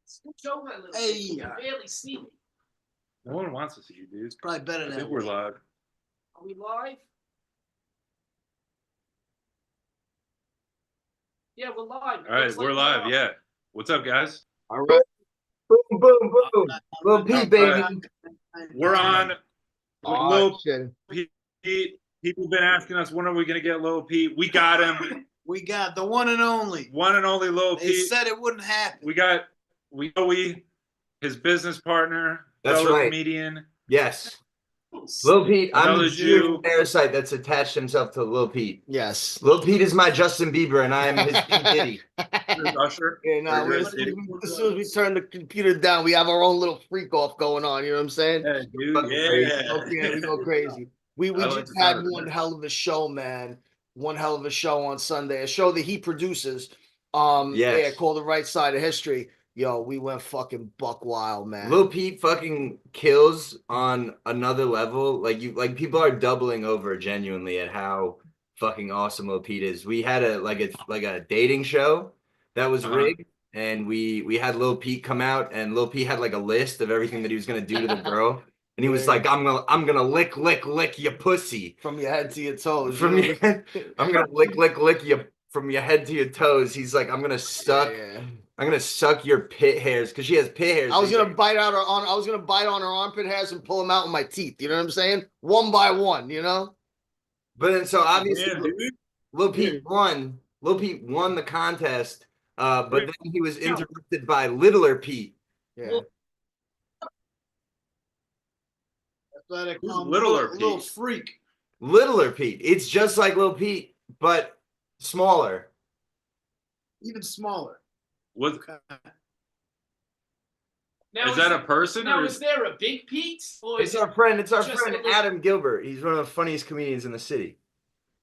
Scooch over a little bit. Hey. You can barely see me. No one wants to see you, dude. It's probably better I than think we're live. Are we live? Yeah, we're live. All right, we're live. Yeah. What's up, guys? All right. Boom, boom, boom. Lil Pete, baby. We're on with Oh, Lil shit. Pete. People have been asking us, when are we going to get Lil Pete? We got him. We got the one and only. One and only Lil They Pete. said it wouldn't happen. We got his business partner, That's fellow right. comedian. Yes. Lil Pete, I'm Another the Jew. Jew parasite that's attached himself to Lil Pete. Yes. Lil Pete is my Justin Bieber, and I am his P. Diddy. Usher. Yeah, no, as soon as we turn the computer down, we have our own little freak off going on. You know what I'm saying? Yeah, dude. Fucking Yeah. crazy. Okay, we go crazy. We I like just the had sound of one that. hell of a show, man. One hell of a show on Sunday. A show that he produces. Yes. Yeah, called The Right Side of History. Yo, we went fucking buck wild, man. Lil Pete fucking kills on another level. Like people are doubling over genuinely at how fucking awesome Lil Pete is. We had a dating show that was rigged, and we had Lil Pete come out, and Lil Pete had like a list of everything that he was gonna do to the girl. And he was like, I'm gonna lick your pussy. From your head to your toes. From your head, I'm gonna lick you from your head to your toes. He's like, I'm gonna suck. Yeah. I'm gonna suck your pit hairs because she has pit hairs. I was gonna bite on her armpit hairs and pull them out with my teeth. You know what I'm saying? One by one, you know. But then, so obviously, Yeah, dude. Lil Pete won. Lil Pete won the contest, but then he was interrupted by Littler Pete. Yeah. That's why they Who's call him Littler little Pete? freak. Littler Pete. It's just like Lil Pete, but smaller. Even smaller. Was, Now, is that a person? Now, or is there a Big Pete? Or It's is our friend. It's our just friend a little- Adam Gilbert. He's one of the funniest comedians in the city.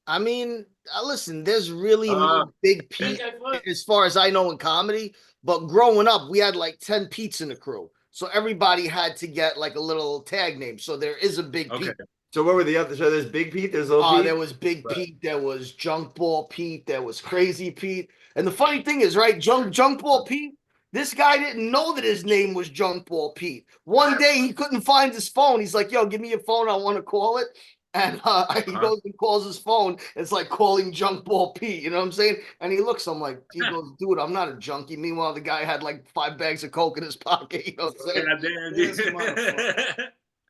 I mean, listen, there's really no Big Pete as far as I know in comedy, but growing up, we had like 10 Pete's in the crew. So everybody had to get like a little tag name. So there is a Big Pete. So what were the other? So there's Big Pete. There's Little Pete. There was Big Pete, there was Junk Ball Pete, there was Crazy Pete. And the funny thing is, right, Junk Ball Pete, this guy didn't know that his name was Junk Ball Pete. One day he couldn't find his phone. He's like, yo, give me your phone. I want to call it. And he goes and calls his phone. It's like calling Junk Ball Pete. You know what I'm saying? And he looks, I'm like, he goes, dude, I'm not a junkie. Meanwhile, the guy had like 5 bags of coke in his pocket. You know what I'm saying? God damn,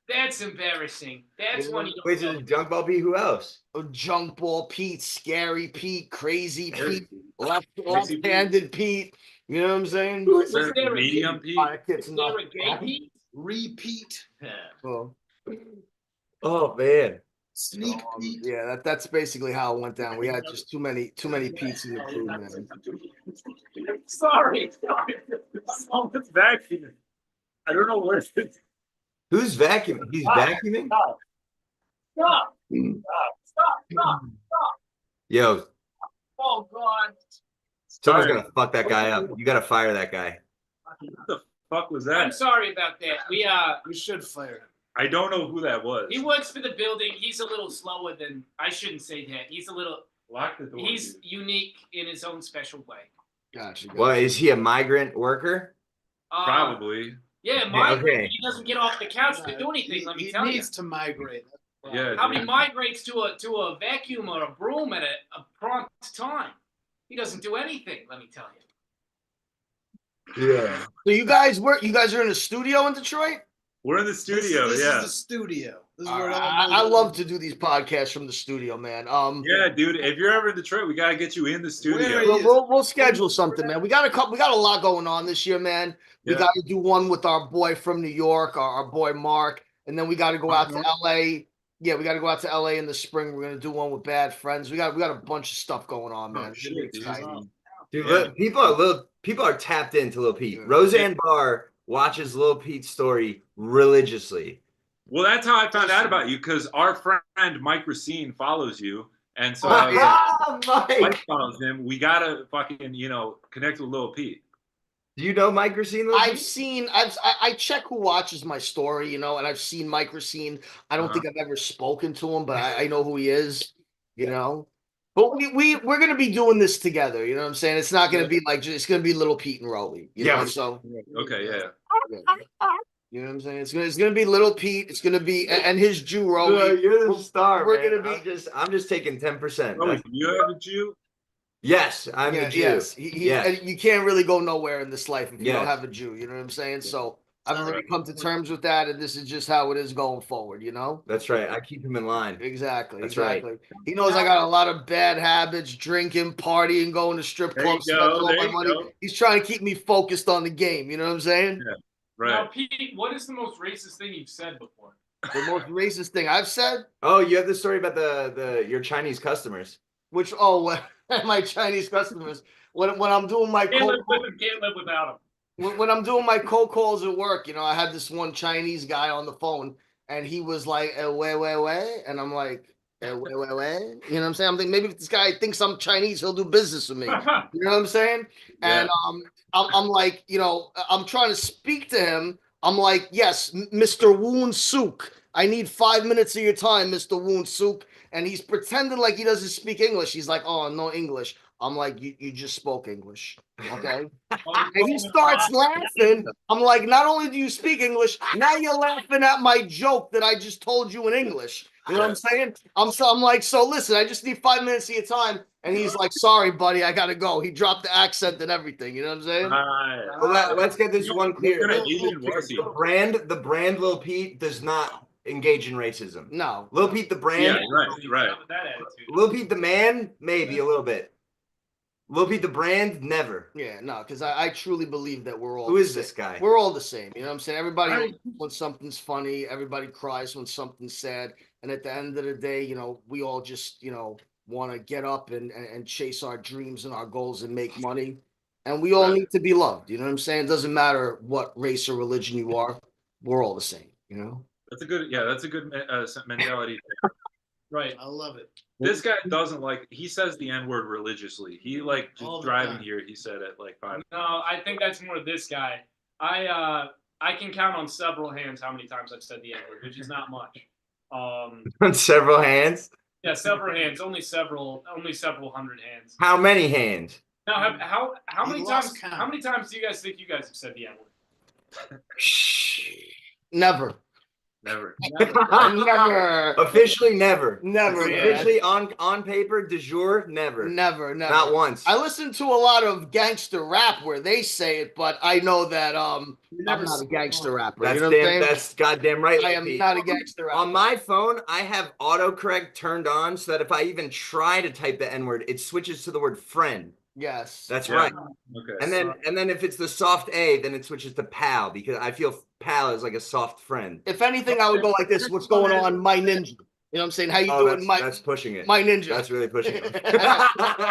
That's embarrassing. That's one you Wait, don't so know. Junk Ball Pete? Who else? Junk Ball Pete, Scary Pete, Crazy Pete, Crazy left-handed Pete. You know what I'm saying? Was there a medium Pete? Is there a gay Pete? Repeat. Oh, Oh man. Sneak Pete. yeah, that's basically how it went down. We had just too many Pete's in the crew, man. Sorry. Someone's vacuuming. I don't know where it is. Who's vacuuming? He's vacuuming? Stop. Stop. Yo, Oh, God. someone's Sorry. gonna fuck that guy up. You gotta fire that guy. What the fuck was I'm that? sorry about that. We should fire him. I don't know who that was. He works for the building. He's a little slower than, I shouldn't say that. He's a little, Lock the door. he's dude. unique in his own special way. Gotcha. Well, is he a migrant worker? Probably. Yeah, migrate. Okay. He doesn't get off the couch to do anything, let me tell He you. needs to migrate. Yeah. How dude. he migrates to a vacuum or a broom at a prompt time. He doesn't do anything, let me tell you. Yeah. So you guys are in a studio in Detroit? We're in the studio. This yeah. is the studio. This is All where it right, all I goes. love to do these podcasts from the studio, man. Yeah, dude. If you're ever in Detroit, we gotta get you in the Where studio. are you? We'll schedule something, man. We got a lot going on this year, man. We Yeah. got to do one with our boy from New York, our boy Mark, and then we got to go out to LA. Yeah, we got to go out to LA in the spring. We're gonna do one with Bad Friends. We got a bunch of stuff going on, man. Oh, It's gonna be shit, dude. exciting. Dude, Yeah. people are tapped into Lil Pete. Yeah. Roseanne Barr watches Lil Pete's story religiously. Well, that's how I found out about you, because our friend Mike Racine follows you, and so Mike. Mike follows him. We gotta fucking connect with Lil Pete. Do you know Mike Racine? Lil I've Pete? seen, I check who watches my story, and I've seen Mike Racine. I don't think I've ever spoken to him, but I know who he is, But we're gonna be doing this together. You know what I'm saying? It's not gonna be like it's gonna be Little Pete and Rolly. You know, so Okay, yeah. you know what I'm saying? It's gonna be Little Pete. It's gonna be and his Jew Rolly. No, you're the star. We're man. gonna be. I'm just taking 10%. Oh, you have a Jew? Yes, I'm a Jew. Yes, Yes. and you can't really go nowhere in this life if you don't Yes. have a Jew. You know what I'm saying? So I've Sounds already right. come to terms with that, and this is just how it is going forward. You know? That's right. I keep him in line. Exactly. That's right. Exactly. He knows I got a lot of bad habits: drinking, partying, going to strip There you clubs, go, spending all there my you money. go. He's trying to keep me focused on the game. You know what I'm saying? Yeah. Now, Right. Pete, what is the most racist thing you've said before? The most racist thing I've said, Oh, you have the story about your Chinese customers. which my Chinese customers when I'm doing my Can't cold live with him, can't live without him. when I'm doing my cold calls at work, you know, I had this one Chinese guy on the phone, and he was like, way," and I'm like, way. You know what I'm saying? I'm thinking maybe if this guy thinks I'm Chinese, he'll do business with me. You know what I'm saying? And I'm like, you know, I'm trying to speak to him. I'm like, yes, Mr. Woon Sook. I need 5 minutes of your time, Mr. Woon Sook. And he's pretending like he doesn't speak English. He's like, oh, no English. I'm like, you just spoke English. Okay. And he starts laughing. I'm like, not only do you speak English, now you're laughing at my joke that I just told you in English. You know what I'm saying? I'm like, so listen, I just need 5 minutes of your time. And he's like, sorry, buddy, I gotta go. He dropped the accent and everything. You know what I'm saying? Right. Well, let's get this one clear. What kind of Asian was he? The brand Lil Pete does not engage in racism. No. Lil Pete the brand, Yeah, right. With that attitude. Lil Pete the man, maybe a little bit. Lil Pete the brand, never. Yeah, no, because I truly believe that we're all Who is the this same. guy? We're all the same. You know what I'm saying? Everybody Right. laughs when something's funny, everybody cries when something's sad. And at the end of the day, you know, we all just, you know, want to get up and chase our dreams and our goals and make money. And we all Right. need to be loved. You know what I'm saying? It doesn't matter what race or religion you are, we're all the same, you know? That's a good mentality. Right. I love it. This guy doesn't like. He says the N word religiously. He like All just the driving time. here. He said it like 5. No, I think that's more this guy. I can count on several hands how many times I've said the N-word, which is not much. On several hands. Yeah, several hands, only several hundred hands. How many hands? Now, how He many lost times? count. How many times do you guys think you guys have said the N-word? Never. Never. Never. Officially never. Never. Yeah. Officially on paper, de jure, never. Never. Not once. I listen to a lot of gangster rap where they say it, but I know that I'm not a gangster rapper. That's You know what I'm saying? that's goddamn right. I am Pete. not a gangster rapper. On my phone, I have autocorrect turned on so that if I even try to type the N-word, it switches to the word friend. Yes. That's Yeah. right. Okay. And then if it's the soft A, then it switches to pal because I feel pal is like a soft friend. If anything, I would go like this. What's going on, my ninja? You know what I'm saying? How you doing, that's pushing it. my ninja? That's really pushing it.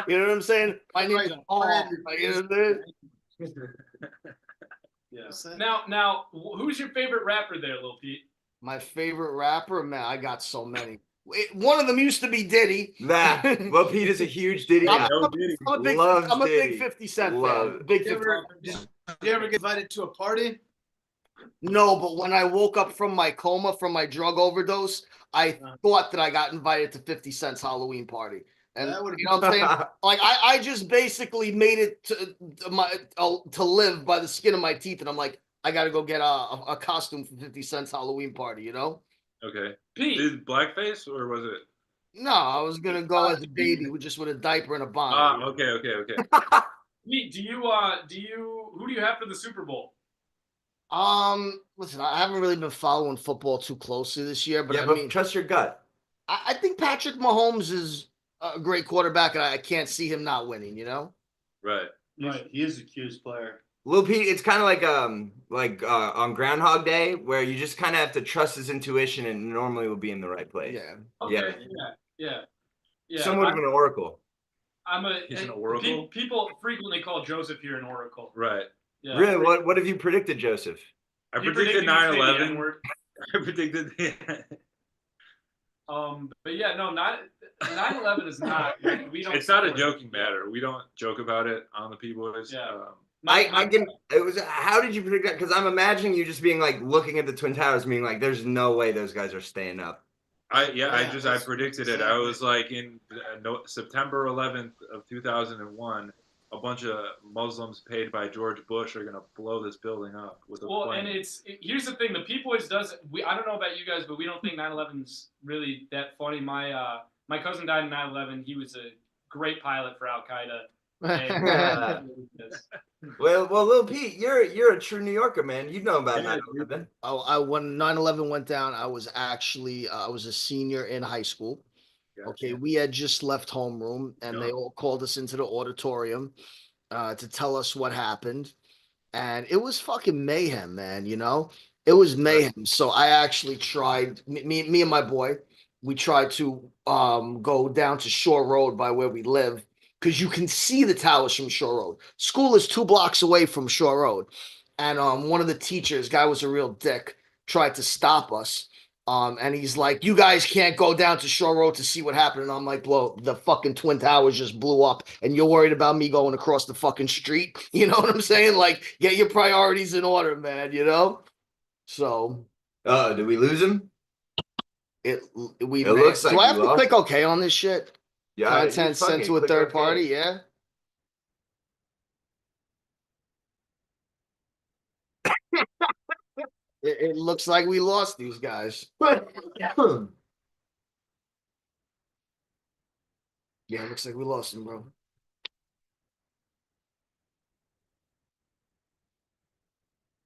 You know what I'm saying? My ninja. Oh, you know what I'm saying? Yeah. Now, who's your favorite rapper there, Lil Pete? My favorite rapper, man, I got so many. One of them used to be Diddy. Lil Pete is a huge Diddy guy. I'm a big 50 Cent fan. Big 50 Did you ever get invited to a party? No, but when I woke up from my coma from my drug overdose, I thought that I got invited to 50 Cent's Halloween party. And That would've you know what I'm saying? Like I just basically made it to live by the skin of my teeth, and I'm like, I gotta go get a costume for 50 Cent's Halloween party, you know? Okay. Pete. Did blackface or was it? No, I was gonna go as a baby with a diaper and a bonnet. Okay. Pete, who do you have for the Super Bowl? Listen, I haven't really been following football too closely this year, but Yeah, I but mean, trust your gut. I think Patrick Mahomes is a great quarterback, and I can't see him not winning. You know? Right. Right. He is a Q's player. Lil Pete, it's kind of like on Groundhog Day where you just kind of have to trust his intuition and normally will be in the right place. Yeah. Okay. Yeah. Somewhat of an oracle. He's an oracle? People frequently call Joseph here an oracle. Right. Yeah. Really? What have you predicted, Joseph? I You predicted predicted you say the 9/11. N-word? I predicted. But yeah, no, 9/11 is not. We don't. It's not a support it. joking matter. We don't joke about it on the P Boiz. Yeah. I can. It was. How did you predict that? Because I'm imagining you just being like looking at the Twin Towers, being like, "There's no way those guys are staying up." I predicted it. I was like in September 11th of 2001. A bunch of Muslims paid by George Bush are gonna blow this building up with a plane. And here's the thing: the P Boiz does. I don't know about you guys, but we don't think 9/11's really that funny. My cousin died in 9/11. He was a great pilot for Al Qaeda. Well, Lil Pete, you're a true New Yorker, man. You know about 9/11. When 9/11 went down, I was actually I was a senior in high school. Gotcha. Okay, we had just left homeroom, and they all called us into the auditorium to tell us what happened, and it was fucking mayhem, man. You know, it was mayhem. So I actually tried. Me and my boy, we tried to go down to Shore Road by where we live, because you can see the towers from Shore Road. School is 2 blocks away from Shore Road. And one of the teachers, guy was a real dick, tried to stop us. And he's like, you guys can't go down to Shore Road to see what happened. And I'm like, bro, the fucking Twin Towers just blew up, and you're worried about me going across the fucking street? You know what I'm saying? Like, get your priorities in order, man, you know? So. Did we lose him? It looks like do I have we to lost. click OK on this shit? Yeah, Content sent to a third party, yeah. It looks like we lost these guys. Yeah, it looks like we lost them, bro.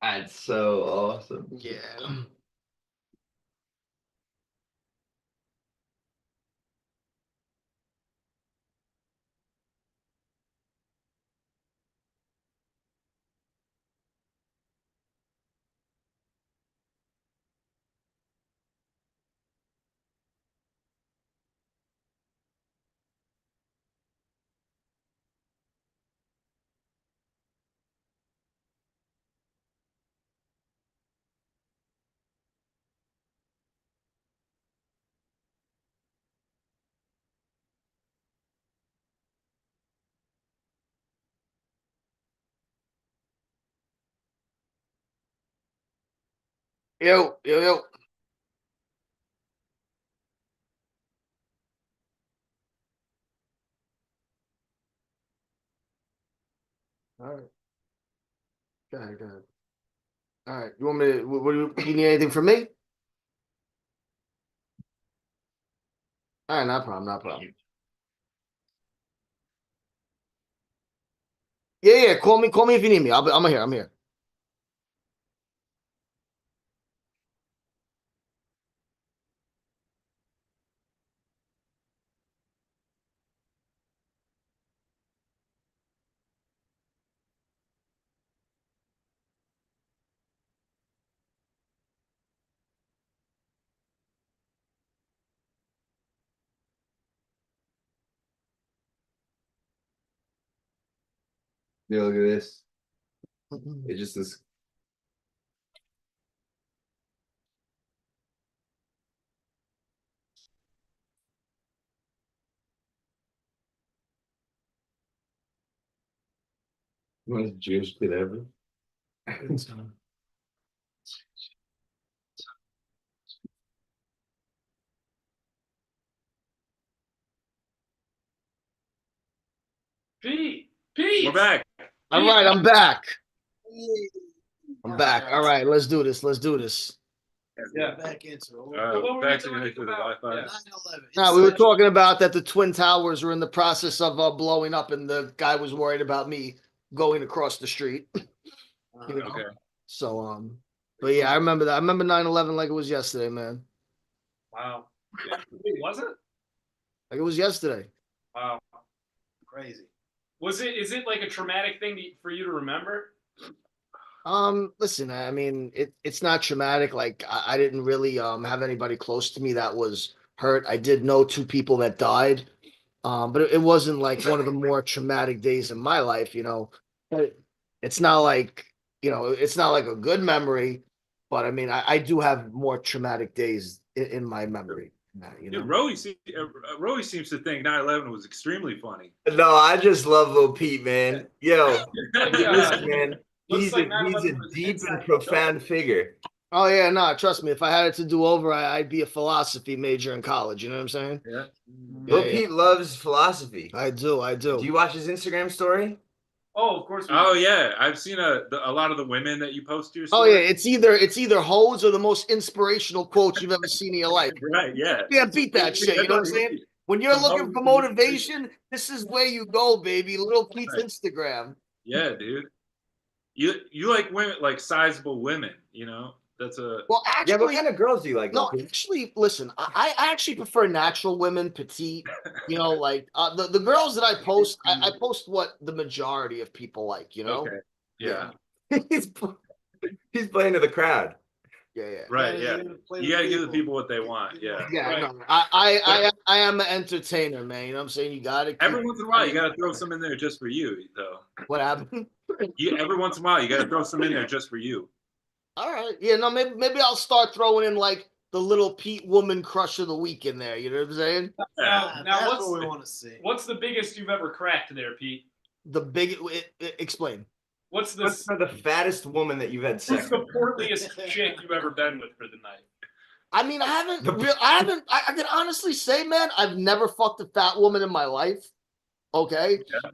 That's so awesome. Yeah. Yo. All right. Go ahead. All right. You want me to, you need anything from me? All right, no problem. Yeah. Call me if you need me. I'm here. Yeah, look at this. It just is. Most Jewish kid ever. Pete, We're back. All right, I'm back. All right, let's do this. Yeah. Back into it. Back to the Wi-Fi. Yeah. 9/11. Now we were talking about that the Twin Towers were in the process of blowing up, and the guy was worried about me going across the street. You know? Okay. So but yeah, I remember that. I remember 9/11 like it was yesterday, man. Wow. Wait, was it? Like it was yesterday. Wow. Crazy. Is it like a traumatic thing for you to remember? Listen, I mean, it's not traumatic. Like I didn't really have anybody close to me that was hurt. I did know 2 people that died. But it wasn't like one of the more traumatic days in my life, you know. But it's not like, you know, it's not like a good memory, but I mean, I do have more traumatic days in my memory. You know? Dude, Roey seems to think 9/11 was extremely funny. No, I just love Lil Pete, man. Yo, listen, man. Looks He's like a 9/11 was deep inside and the profound figure. Oh yeah, nah, trust me. If I had it to do over, I'd be a philosophy major in college. You know what I'm saying? Yeah. Lil Yeah, Pete loves philosophy. I do. Do you watch his Instagram story? Oh, of course. Oh yeah, I've seen a lot of the women that you post to your Oh story. yeah, it's either hoes or the most inspirational quotes you've ever seen in your life. Right. Yeah. You can't beat that shit. You know what I'm saying? When you're Some looking for hoes- motivation, this is where you go, baby. Little Pete's Right. Instagram. Yeah, dude. You like women, like sizable women. You know, that's a Well, Yeah, what actually, kind of girls do you like? no, Lil Pete? actually, listen. I actually prefer natural women, petite. You know, like the girls that I post, I post what the majority of people like. You know? okay. Yeah. he's he's playing to the crowd. Yeah, yeah. Right. Yeah, Yeah. you play You the gotta give the people. people what they want. Yeah. Yeah, Right. no, I am an entertainer, man. You know what I'm saying? You got to Every once in a while, you gotta throw some in there just for you, though. What happened? Every once in a while, you gotta throw some in there just for you. All right. Yeah, no, maybe I'll start throwing in like the Little Pete woman crush of the week in there. You know what I'm saying? Now That's what's what we want to see. what's the biggest you've ever cracked there, Pete? The big explain. What's the What's for the fattest woman that you've had what's sex the with? portliest chick you've ever been with for the night? I mean, I can honestly say, man, I've never fucked a fat woman in my life. Okay. Yeah.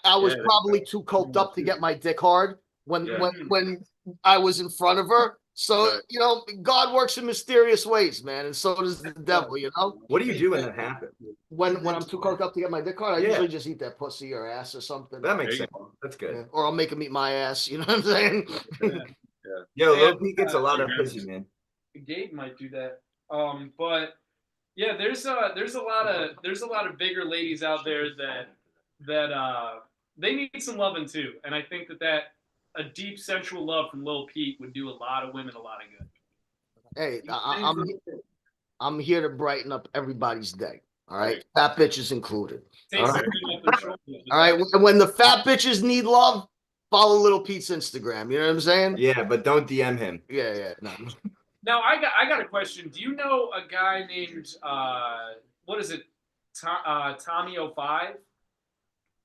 I was Yeah, probably too coked up to get my dick hard when Yeah. when I was in front of her. So, Right. you know, God works in mysterious ways, man, and so does the devil, you know? What do you do when that happens? When I'm too coked up to get my dick hard, I Yeah. usually just eat that pussy or ass or something. That makes There sense. you go. That's good. Yeah. Or I'll make him eat my ass, you know what I'm saying? Yo, Yeah, Lil Pete gets a lot of pussy, man. Gabe might do that. But yeah, there's a lot of bigger ladies out there that they need some loving too, and I think that a deep sensual love from Lil Pete would do a lot of women a lot of good. Hey, I'm here to brighten up everybody's day. All right, fat bitches included. Take All some right. women off their shoulders. All right, when the fat bitches need love, follow Little Pete's Instagram. You know what I'm saying? Yeah, but don't DM him. Yeah. No. Now I got a question. Do you know a guy named what is it? Tommy 05?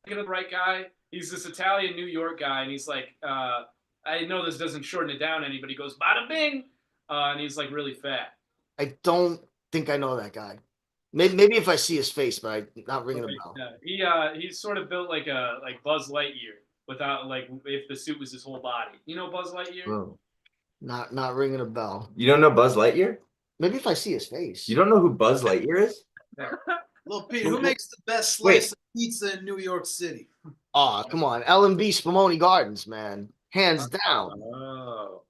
Thinking of the right guy? He's this Italian New York guy, and he's like, I know this doesn't shorten it down any, but he goes bada bing, and he's like really fat. I don't think I know that guy. Maybe if I see his face, but I'm not ringing a bell. Yeah, he's sort of built like Buzz Lightyear without like if the suit was his whole body. You know Buzz Lightyear? Whoa. Not ringing a bell. You don't know Buzz Lightyear? Maybe if I see his face. You don't know who Buzz Lightyear is? Lil Pete, who makes the best slice of pizza in New York City? Oh, come on. L&B Spumoni Gardens, man. Hands down. Oh.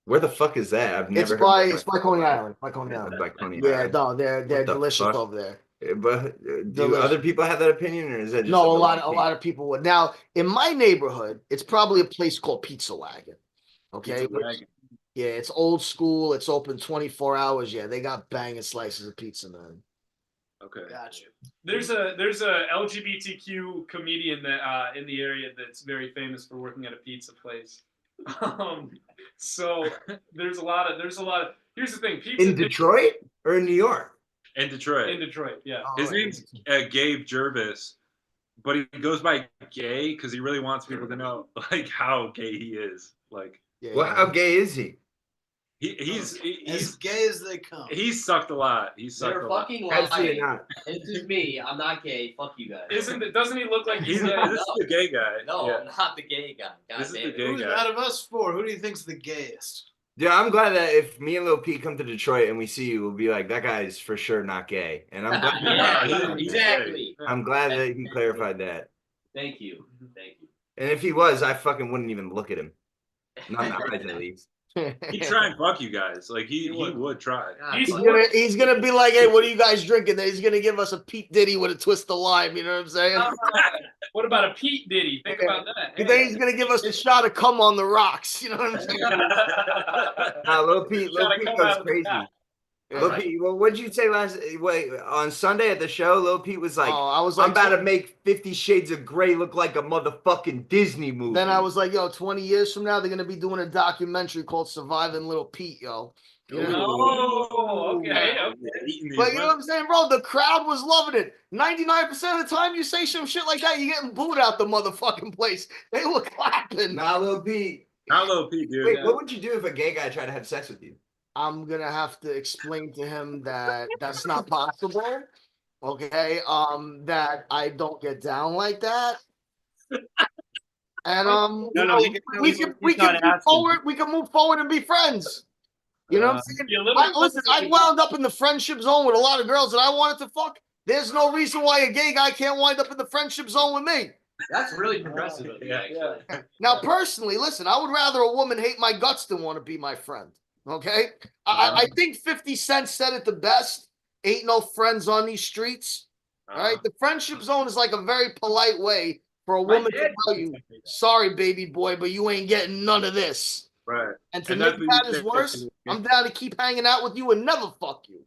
Where the fuck is that? I've never It's by Coney Island. By Coney Island. By Coney Yeah, Island. no, they're What the delicious fuck? over there. But do Delicious. other people have that opinion, or is that just No, a something lot of people would. Now, in my neighborhood, it's probably a place called Pizza Wagon. Okay. Pizza Wagon. Yeah, it's old school. It's open 24 hours. Yeah, they got banging slices of pizza, man. Okay. Gotcha. There's a LGBTQ comedian that in the area that's very famous for working at a pizza place. So there's a lot of here's the thing, pizza in Detroit or in New York? In Detroit. in Detroit, yeah. His name's Gabe Jervis, but he goes by Gay because he really wants people to know like how gay he is. Like Yeah. Well, how gay is he? he's As gay as they come. he's sucked a lot. He's sucked They're a lot. fucking Absolutely lying. not. This is me. I'm not gay. Fuck you guys. Doesn't he look like He's he's this is the gay guy. No, Yeah. I'm not the gay guy. God This is damn the it. gay Who's guy. out of us four? Who do you think's the gayest? Yeah, I'm glad that if me and Lil Pete come to Detroit and we see you, we'll be like, that guy's for sure not gay. And I'm glad, Yeah, exactly. I'm glad that he clarified that. Thank you. Thank you. And if he was, I fucking wouldn't even look at him. Not in the eyes, at least. He'd try and fuck you guys. Like he would try. God, He's fuck. He's gonna be like, hey, what are you guys drinking? He's gonna give us a Pete Diddy with a twist of lime. You know what I'm saying? What about a Pete Diddy? Think about that. And then he's gonna give us a shot of cum on the rocks. You know what I'm saying? Nah, Lil Pete Gotta goes come out of the crazy. top. Lil Pete, well, what'd you say on Sunday at the show? Lil Pete was like, I was I'm like, about to make 50 Shades of Grey look like a motherfucking Disney movie. Then I was like, yo, 20 years from now, they're gonna be doing a documentary called Surviving Little Pete, yo. You know? Oh, okay. Eating these But you know what women. I'm saying, bro? The crowd was loving it. 99% of the time you say some shit like that, you're getting booed out the motherfucking place. They were clapping. Nah, Lil Pete, Not Lil Pete, dude. Wait, what would you do if a gay guy tried to have sex with you? I'm gonna have to explain to him that that's not possible. Okay, that I don't get down like that. And we can move forward. We can move forward and be friends. You know what I'm saying? Listen, I wound up in the friendship zone with a lot of girls that I wanted to fuck. There's no reason why a gay guy can't wind up in the friendship zone with me. That's really progressive of you, actually. Now, personally, listen, I would rather a woman hate my guts than want to be my friend. Okay? I think 50 Cent said it the best. Ain't no friends on these streets. All right? The friendship zone is like a very polite way for a woman to tell you, sorry, baby boy, but you ain't getting none of this. Right. And to make matters worse, I'm down to keep hanging out with you and never fuck you.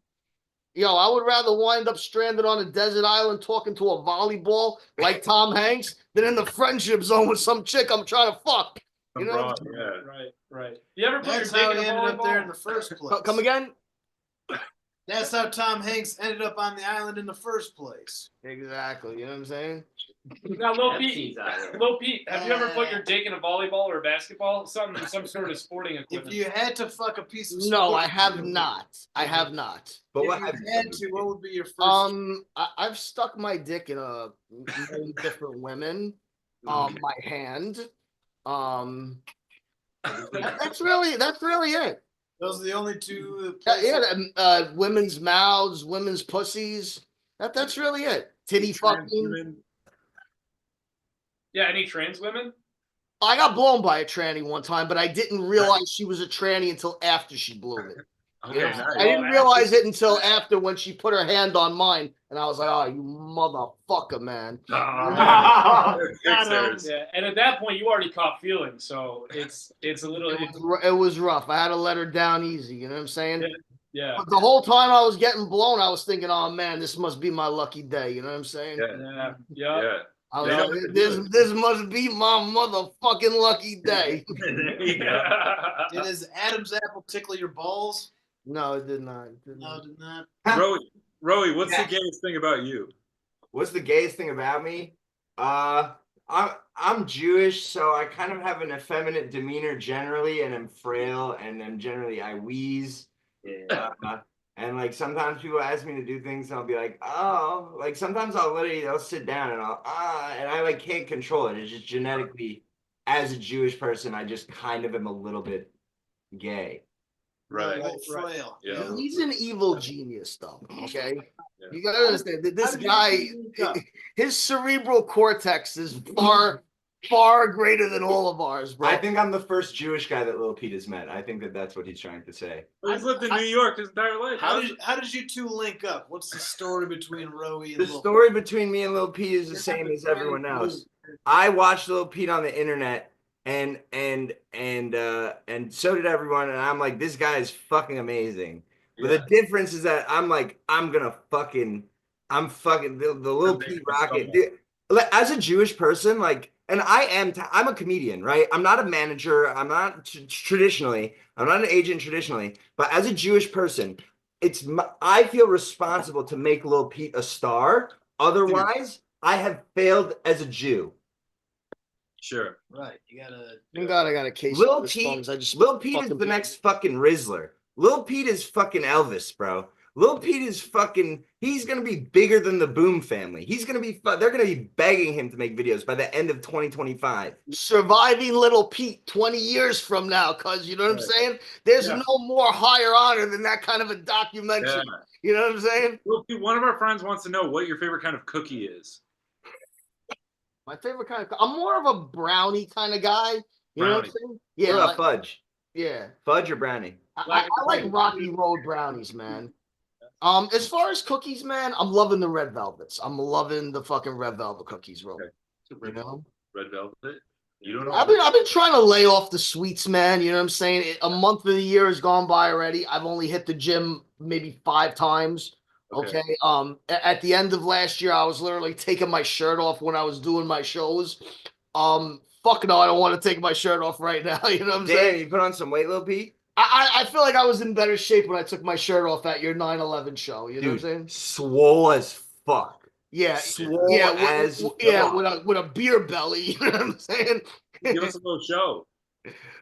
Yo, I would rather wind up stranded on a desert island talking to a volleyball like Tom Hanks than in the friendship zone with some chick I'm trying to fuck. You know what I'm saying? Right. You ever put That's your how dick he in a ended up volleyball? there in the first place. Come again? That's how Tom Hanks ended up on the island in the first place. Exactly. You know what I'm saying? Now, Lil That Pete, scene's out here. Lil Pete, have you ever put your dick in a volleyball or a basketball? Some sort of sporting equipment. If you had to fuck a piece of No, sport, I have not. I have not. But if what you have you had done? to, what would be your first? I've stuck my dick in many different women. My hand. That's really it. Those are the only two. Women's mouths, women's pussies. That's really it. Titty fucking. Yeah, any trans women? I got blown by a tranny one time, but I didn't realize she was a tranny until after she blew me. Okay, nice. I didn't realize it until after when she put her hand on mine, and I was like, "Oh, you motherfucker, man!" Yeah, and at that point, you already caught feelings, so it's a little. It was rough. I had to let her down easy. You know what I'm saying? Yeah. But the whole time I was getting blown, I was thinking, "Oh man, this must be my lucky day." You know what I'm saying? Yeah. I was like, this must be my motherfucking lucky day. Did his Adam's apple tickle your balls? No, it did not. No, it did not. Roey, what's the gayest thing about you? What's the gayest thing about me? I'm Jewish, so I kind of have an effeminate demeanor generally, and I'm frail, and I wheeze. Yeah. And like sometimes people ask me to do things, and I'll be like, oh, like sometimes I'll sit down and and I like can't control it. It's just genetically, as a Jewish person, I just kind of am a little bit gay. Right. Frail. Yeah. He's an evil genius, though. Okay, Yeah. you gotta understand that this guy, his cerebral cortex is far greater than all of ours, bro. I think I'm the first Jewish guy that Lil Pete has met. I think that's what he's trying to say. He's lived in New York his entire life. How did you two link up? What's the story between Roey and The Lil story between me and Lil Pete is the same as everyone else. I watched Lil Pete on the internet, and so did everyone, and I'm like, this guy is fucking amazing. But the difference is that I'm fucking the Lil Pete rocket. Dude, as a Jewish person, like, and I'm a comedian, right? I'm not a manager. I'm not traditionally. I'm not an agent traditionally. But as a Jewish person, I feel responsible to make Lil Pete a star. Otherwise, I have failed as a Jew. Sure. Right. You gotta. Thank God I got a case. Lil of this Pete, phones. I just Lil Pete is the next fucking Rizzler. Lil Pete is fucking Elvis, bro. Lil Pete is fucking. He's gonna be bigger than the Boom family. He's gonna be. They're gonna be begging him to make videos by the end of 2025. surviving Little Pete 20 years from now, cuz you know what I'm saying? There's no more higher honor than that kind of a documentary. Yeah. You know what I'm saying? Well, one of our friends wants to know what your favorite kind of cookie is. My favorite kind of I'm more of a brownie kind of guy. You know what I'm saying? Yeah. Or a fudge. Yeah. Fudge or brownie? I like Rocky Road brownies, man. As far as cookies, man, I'm loving the red velvets. I'm loving the fucking red velvet cookies, bro. Okay. You know? Red velvet? You don't know? I've been trying to lay off the sweets, man. You know what I'm saying? A month of the year has gone by already. I've only hit the gym maybe 5 times. Okay. At the end of last year, I was literally taking my shirt off when I was doing my shows. Fuck no, I don't want to take my shirt off right now. You know what I'm saying? You put on some weight, Lil Pete? I feel like I was in better shape when I took my shirt off at your 9/11 show. You know what I'm saying? Swole as fuck. Yeah, Swole with a beer belly. You know what I'm saying? Give us a little show.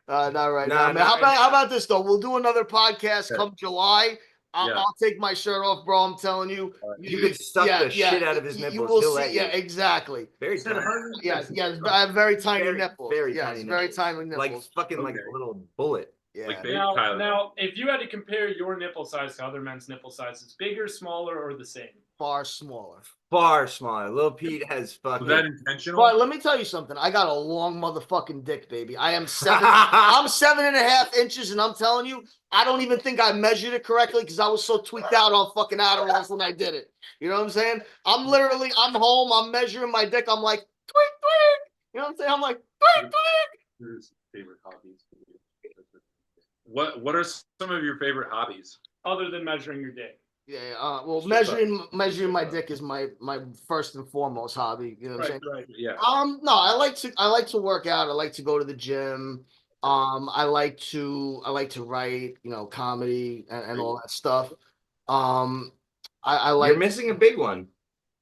Not right No, now, man. not right How now. about this though? We'll do another podcast Yeah. come July. Yeah. I'll take my shirt off, bro. I'm telling you. You could suck the shit out of his You nipples. will He'll see. let you. Yeah, exactly. Very Said tiny. 100? Yes, I have very tiny Very, nipples. very Yes, tiny very nipples. tiny Like nipples. fucking like Okay. a little bullet. Yeah. Like baby Now, Kyler. now, if you had to compare your nipple size to other men's nipple sizes, bigger, smaller, or the same? Far smaller. Far smaller. Lil Pete has fucking. Was that intentional? But let me tell you something. I got a long motherfucking dick, baby. I'm 7.5 inches, and I'm telling you, I don't even think I measured it correctly because I was so tweaked out on fucking Adderall when I did it. You know what I'm saying? I'm home, I'm measuring my dick. I'm like, tweak, tweak. You know what I'm saying? I'm like, tweak, tweak. Who's favorite hobbies? What are some of your favorite hobbies? Other than measuring your dick. Yeah, well, Strip measuring my club. dick is my first and foremost hobby. You know what I'm saying? Right. Yeah. No, I like to work out. I like to go to the gym. I like to write, comedy and all that stuff. I like. You're missing a big one.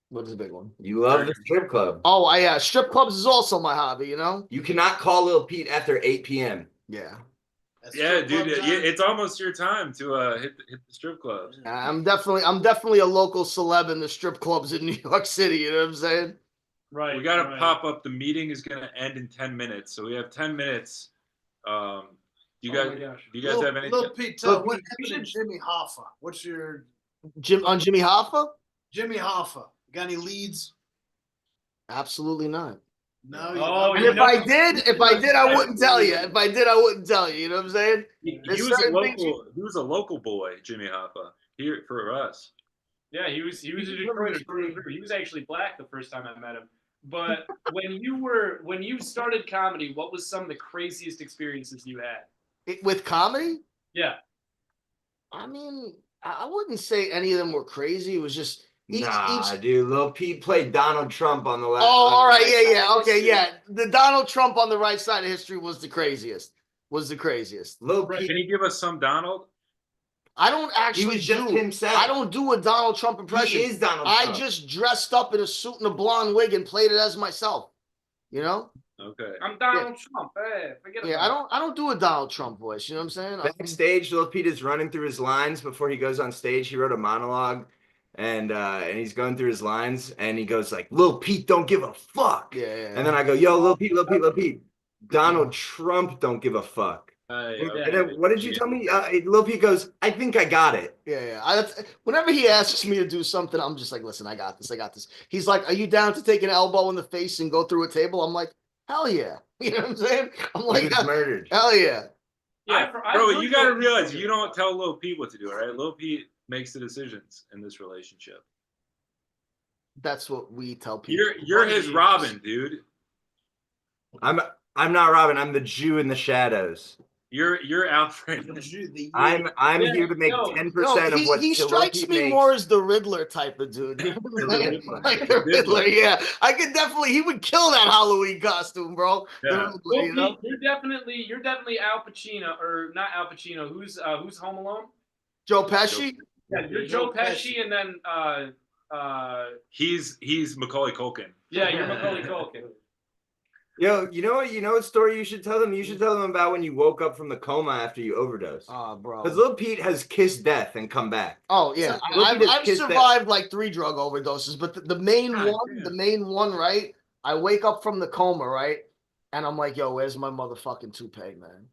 What is the big one? You love the strip club. Oh, yeah, strip clubs is also my hobby. You know? You cannot call Lil Pete after 8 p.m. Yeah. That's Yeah, strip dude. club time. It's almost your time to hit the strip clubs. I'm definitely a local celeb in the strip clubs in New York City. You know what I'm saying? Right. We got to right. pop up. The meeting is going to end in 10 minutes, so we have 10 minutes. Do you Oh guys my gosh. have any? Lil Pete, tell Lil what Pete, you happened to Jimmy Hoffa? What's your Jimmy Hoffa? Jimmy Hoffa? Got any leads? Absolutely not. No. Oh, And you if know- I did, I wouldn't tell you. If I did, I wouldn't tell you. You know what I'm saying? He There's was a certain things local. He was a local boy, Jimmy Hoffa, here for us. Yeah, he was a Detroiter through and through. He was actually black the first time I met him. But when you started comedy, what was some of the craziest experiences you had? With comedy, Yeah. I mean, I wouldn't say any of them were crazy. It was just each. Dude. Lil Pete played Donald Trump on the left. Oh, all right, right yeah, okay, yeah. The Donald Trump on the right side of history was the craziest. Lil Right. Pete. Can you give us some Donald? I don't actually was just do. himself. I don't do a Donald Trump impression. He is Donald I Trump. just dressed up in a suit and a blonde wig and played it as myself. You know? Okay. I'm Donald Trump. Hey, forget Yeah, about I don't do a Donald Trump voice. You know what I'm saying? Backstage, Lil Pete is running through his lines before he goes on stage. He wrote a monologue, and he's going through his lines, and he goes like, "Lil Pete don't give a fuck." Yeah. And then I go, "Yo, Lil Pete, Donald Trump don't give a fuck." Okay. And then what did you tell me? Lil Pete goes, "I think I got it." Yeah. Whenever he asks me to do something, I'm just like, listen, I got this. He's like, are you down to take an elbow in the face and go through a table? I'm like, hell yeah. You know what I'm saying? I'm like, He was murdered. hell yeah. Bro, you got to realize you don't tell Lil Pete what to do, all right? Lil Pete makes the decisions in this relationship. That's what we tell people. You're his Robin, dude. I'm not Robin. I'm the Jew in the shadows. You're Alfred. I'm here to make 10% of what he Lil strikes Pete me makes. more as the Riddler type of dude. You know what I'm saying? Riddler. Like the Riddler, yeah. I could definitely, he would kill that Halloween costume, bro. Yeah. The Riddler, Well, you know? Pete, you're definitely Al Pacino, or not Al Pacino. Who's Home Alone? Joe Pesci? Yeah, you're Joe Pesci, and then He's Macaulay Culkin. yeah, you're Macaulay Culkin. Yo, you know what story you should tell them? You should tell them about when you woke up from the coma after you overdosed. Bro. Because Lil Pete has kissed death and come back. Oh yeah, So, Lil Pete has I've kissed survived like 3 drug overdoses, but the main God one, damn. the main one, right? I wake up from the coma, right? And I'm like, yo, where's my motherfucking toupee, man?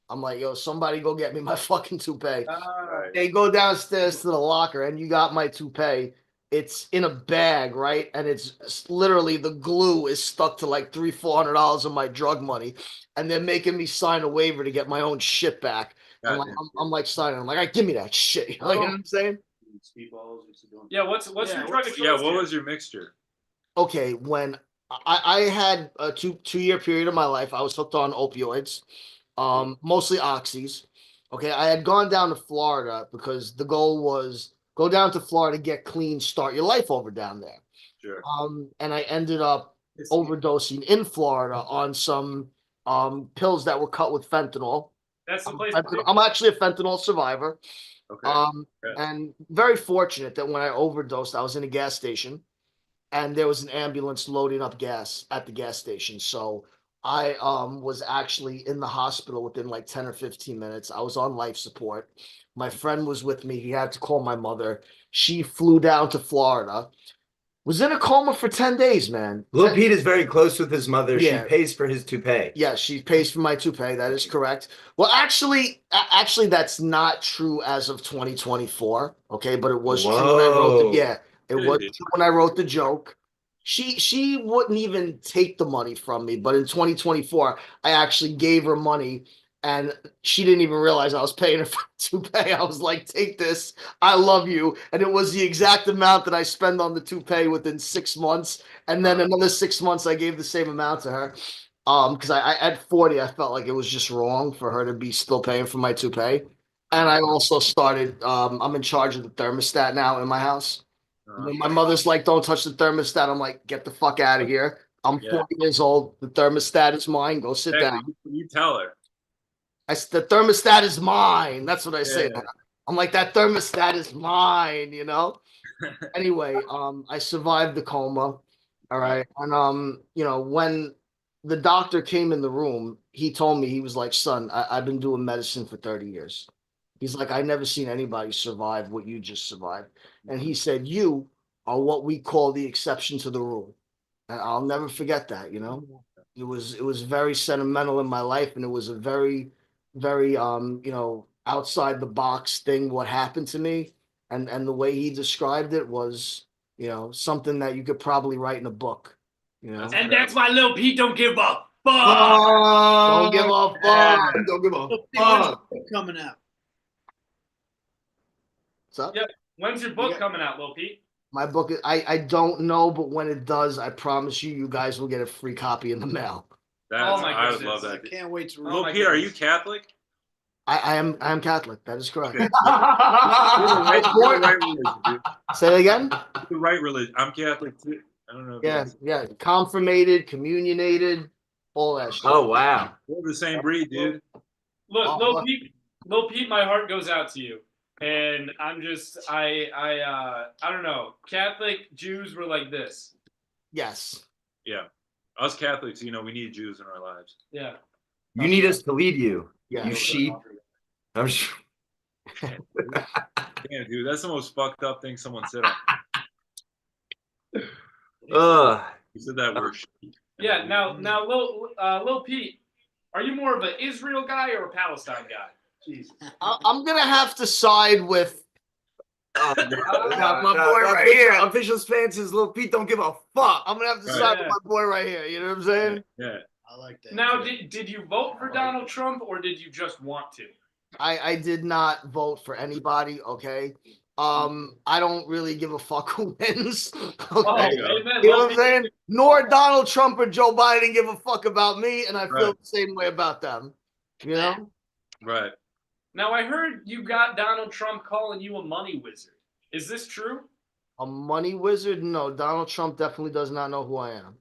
I'm like, yo, somebody go get me my fucking toupee. They go downstairs to the locker, and you got my toupee. It's in a bag, right? And it's literally the glue is stuck to like $300-400 of my drug money, and they're making me sign a waiver to get my own shit back. I'm like signing. I'm like, all right, give me that shit. You know what I'm saying? Yeah, what's your drug of choice? Yeah, what here? was your mixture? Okay, when I had a two-year period of my life, I was hooked on opioids, mostly oxys. Okay, I had gone down to Florida because the goal was go down to Florida, get clean, start your life over down there. Sure. And I ended up overdosing in Florida on some pills that were cut with fentanyl. That's the place. I'm actually a fentanyl survivor. Okay. And very fortunate that when I overdosed, I was in a gas station and there was an ambulance loading up gas at the gas station. So I was actually in the hospital within like 10 or 15 minutes. I was on life support. My friend was with me. He had to call my mother. She flew down to Florida. Was in a coma for 10 days, man. Lil Pete is very close with his mother. Yeah. She pays for his toupee. Yeah, she pays for my toupee. That is correct. Well, actually, that's not true as of 2024. Okay, but it was true when I wrote Whoa. the it was true when I wrote the joke. She wouldn't even take the money from me, but in 2024, I actually gave her money, and she didn't even realize I was paying her for toupee. I was like, "Take this, I love you," and it was the exact amount that I spend on the toupee within 6 months, and then another 6 months I gave the same amount to her. Because I at 40, I felt like it was just wrong for her to be still paying for my toupee. And I also started, I'm in charge of the thermostat now in my house. When my mother's like, don't touch the thermostat, I'm like, get the fuck out of here. I'm 40 years old. The thermostat is mine. Go sit down. You tell her. The thermostat is mine. That's what I say. Yeah. I'm like, that thermostat is mine, you know? Anyway, I survived the coma. All right. And when the doctor came in the room, he told me, he was like, son, I've been doing medicine for 30 years. He's like, I never seen anybody survive what you just survived. And he said, you are what we call the exception to the rule. And I'll never forget that, you know. It was very sentimental in my life, and it was a very, very outside the box thing what happened to me. And the way he described it was, something that you could probably write in a book. And that's why Lil Pete don't give a fuck. Don't give a fuck. Don't give a When's fuck. your book coming out? What's up? Yep. When's your book coming out, Lil Pete? My book, I don't know, but when it does, I promise you guys will get a free copy in the mail. Oh my I would goodness. love I that. can't wait to read. Lil Pete, are you Catholic? I am Catholic. That is correct. Okay. You're the right religion, dude. Say it again. You're the right religion. I'm Catholic too. I don't know. If Yeah. Confirmated, communionated, all that shit. Oh wow. We're the same breed, dude. Look, Lil Pete, my heart goes out to you. And I'm just, I don't know. Catholic Jews were like this. Yes. Yeah. Us Catholics, we need Jews in our lives. Yeah. You need us to lead you. Yeah. You sheep. I'm sure. Damn, dude, that's the most fucked up thing someone said. You said that word. Yeah. Now, Lil Pete, are you more of an Israel guy or a Palestine guy? Jeez. I'm gonna have to side with my boy right here. Official stance is Lil Pete don't give a fuck. I'm gonna have to Right. side with my boy right here. You know what I'm saying? Yeah. I like that. Now, did you vote for Donald Trump or did you just want to? I did not vote for anybody. Okay. I don't really give a fuck who wins. Okay. Oh, amen. You know what I'm saying? Nor Donald Trump or Joe Biden give a fuck about me, and I feel Right. the same way about them. You know? Right. Now, I heard you got Donald Trump calling you a money wizard. Is this true? A money wizard? No, Donald Trump definitely does not know who I am.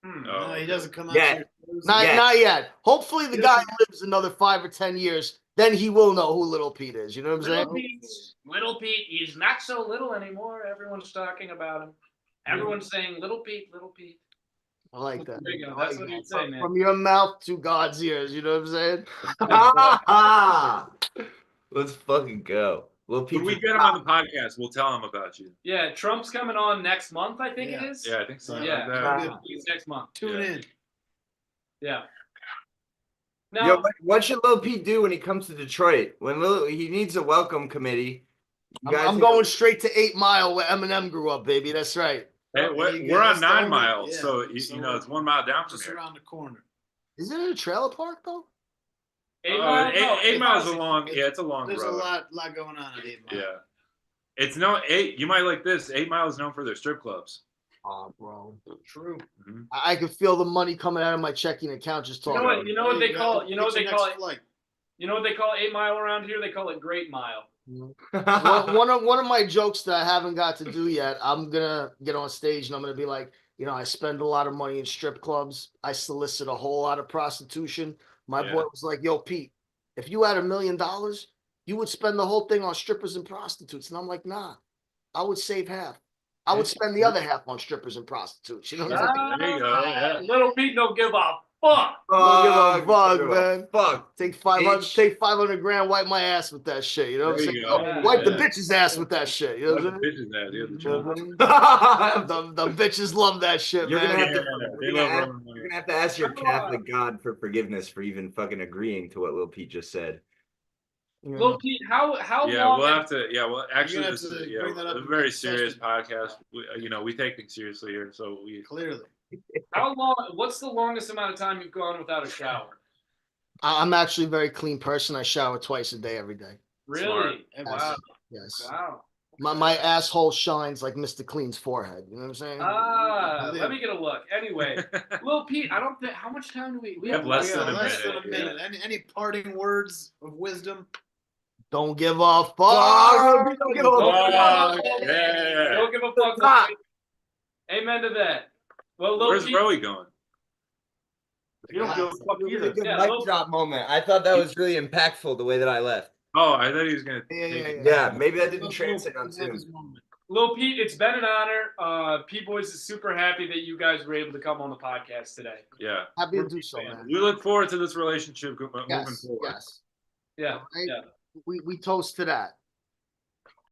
No, he doesn't come out. Yeah. here. Not yet. Hopefully, the guy lives another 5 or 10 years. Then he will know who Little Pete is. You know what I'm saying? Little Pete, he's not so little anymore. Everyone's talking about him. Everyone's saying Little Pete, Little Pete. I like that. There you go. I That's like what that. he'd say, man. From your mouth to God's ears. You know what I'm saying? Let's fucking go. Lil Pete. When we get him on the podcast, we'll tell him about you. Yeah, Trump's coming on next month, I think it is. Yeah, I think so. Yeah. Like that. He's next month. Tune in. Yeah. Now, Yo, what should Lil Pete do when he comes to Detroit? He needs a welcome committee. I'm going straight to 8 Mile where Eminem grew up, baby. That's right. Hey, There you go. we're on That's the 9 only- miles, yeah. so So it's 1 mile down from Just here. around the corner. Isn't it a trailer park though? 8 Mile? No, 8 miles is a miles. long. Yeah, it's a long There's road. a lot going on at 8 Mile. Yeah, it's no 8. You might like this. 8 Mile is known for their strip clubs. Oh, bro. True. Mhm. I can feel the money coming out of my checking account just You talking. know what? You know what they You call? gotta You know what get they your call next it? flight. You know what they call 8 Mile around here? They call it Great Mile. one of my jokes that I haven't got to do yet, I'm gonna get on stage and I'm gonna be like, I spend a lot of money in strip clubs. I solicit a whole lot of prostitution. My Yeah. boy was like, yo, Pete, if you had $1 million, you would spend the whole thing on strippers and prostitutes. And I'm like, nah, I would save half. I would spend the other half on strippers and prostitutes. You know what I'm saying? There you go. Yeah. Little Pete don't give a fuck. Don't give a fuck, Fuck, man. Fuck. Take 500, Bitch. take 500 grand, wipe my ass with that shit. You know what I'm There saying? you go. Yeah, Wipe the yeah. bitch's ass with that shit. You know What what I'm the saying? bitches at? Yeah, the You know channel. what I mean? The bitches love that shit, You're gonna man. have to. Yeah, You're they gonna love have, Roman you're money. gonna have to ask your Come on. Catholic God for forgiveness for even fucking agreeing to what Lil Pete just said. Lil Pete, how Yeah, long? we'll have to. Yeah, well, actually, have this is to bring that up a in very the serious session. podcast. We take things seriously here, so we. Clearly. How long? What's the longest amount of time you've gone without a shower? I'm actually a very clean person. I shower twice a day, every day. Really? Yes. Wow. Yes. Wow. My asshole shines like Mr. Clean's forehead. You know what I'm saying? Let me get a look. Anyway, Lil Pete, I don't think. How much time do we have less than a Less minute. than a minute. Any parting words of wisdom? Don't give a fuck. Fuck. Don't give a Fuck. fuck. Yeah. Don't give a fuck. Ah. Amen to that. Well, Lil Where's Pete, Roey going? you don't give a fuck Really either. good Yeah, mic Lil- drop moment. I thought that was really impactful the way that I left. Oh, I thought he was gonna. Yeah, take yeah, it. Yeah, maybe that didn't translate on Zoom. Lil Pete, it's been an honor. P Boiz is super happy that you guys were able to come on the podcast today. Yeah. Happy to We're do big so, fans. man. We look forward to this relationship moving Yes, forward. yes. Yeah, Right? yeah. We toast to that.